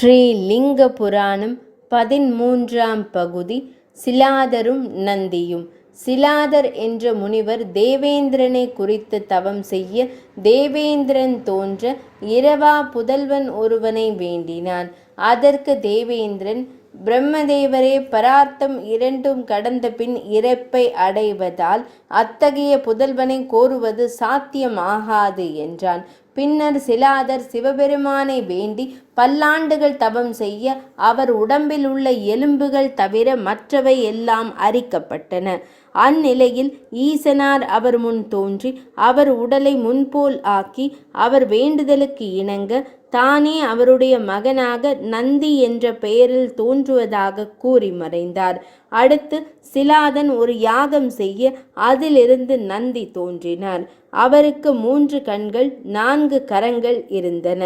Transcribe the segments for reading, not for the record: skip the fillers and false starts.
ஸ்ரீலிங்க புராணம் 13ஆம் பகுதி. சிலாதரும் நந்தியும். சிலாதர் என்ற முனிவர் தேவேந்திரனை குறித்து தவம் செய்ய தேவேந்திரன் தோன்ற இரவா புதல்வன் ஒருவனை வேண்டினான். அதற்கு தேவேந்திரன், பிரம்மதேவரே, பரார்த்தம் இரண்டும் கடந்த பின் இறப்பை அடைவதால் அத்தகைய புதல்வனை கோருவது சாத்தியமாகாது என்றான். பின்னர் சிலாதர் சிவபெருமானை வேண்டி பல்லாண்டுகள் தவம் செய்ய அவர் உடம்பில் உள்ள எலும்புகள் தவிர மற்றவை எல்லாம் அரிக்கப்பட்டன. அந்நிலையில் ஈசனார் அவர் முன் தோன்றி அவர் உடலை முன்போல் ஆக்கி அவர் வேண்டுதலுக்கு இணங்க தானே அவருடைய மகனாக நந்தி என்ற பெயரில் தோன்றுவதாக கூறி மறைந்தார். அடுத்து சிலாதன் ஒரு யாகம் செய்ய அதிலிருந்து நந்தி தோன்றினார். அவருக்கு 3 கண்கள் 4 கரங்கள் இருந்தன.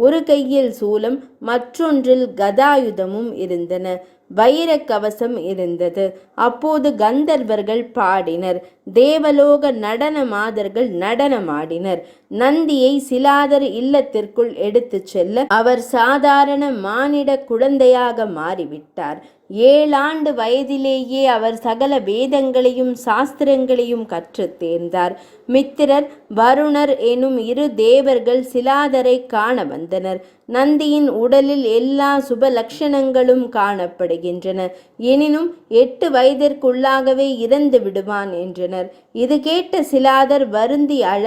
ஒரு கையில் சூலம், மற்றொன்றில் கதாயுதமும் இருந்தன. வைர கவசம் இருந்தது. அப்போது கந்தர்வர்கள் பாடினர். தேவலோக நடன மாதர்கள் நடனமாடினர். நந்தியை சிலாதர் இல்லத்திற்குள் எடுத்துச் செல்ல அவர் சாதாரண மானிட குழந்தையாக மாறிவிட்டார். 7 ஆண்டு வயதிலேயே அவர் சகல வேதங்களையும் சாஸ்திரங்களையும் கற்றுத் தேர்ந்தார். மித்திரர், வருணர் எனும் 2 தேவர்கள் சிலாதரை காண வந்தனர். நந்தியின் உடலில் எல்லா சுப லட்சணங்களும் காணப்படுகின்றன. எனினும் 8 வயதிற்குள்ளாகவே இறந்து விடுவான் என்றனர். இது கேட்ட சிலாதர் வருந்தி அழ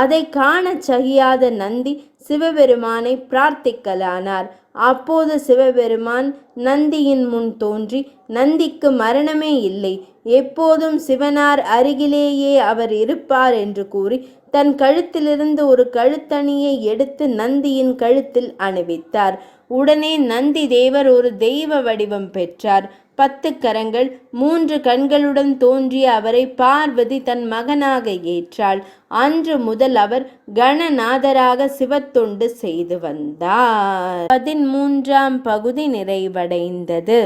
அதை காணச் சகியாத நந்தி சிவபெருமானை பிரார்த்திக்கலானார். அப்போது சிவபெருமான் நந்தியின் முன் தோன்றி, நந்திக்கு மரணமே இல்லை, எப்போதும் சிவனார் அருகிலேயே அவர் இருப்பார் என்று கூறி தன் கழுத்திலிருந்து ஒரு கழுத்தணியை எடுத்து நந்தியின் கழுத்தில் அணிவித்தார். உடனே நந்தி தேவர் ஒரு தெய்வ வடிவம் பெற்றார். 10 கரங்கள் 3 கண்களுடன் தோன்றிய அவரை பார்வதி தன் மகனாக ஏற்றாள். அன்று முதல் அவர் கணநாதராக சிவத்தொண்டு செய்து வந்தார். 13ஆம் பகுதி நிறைவடைந்தது.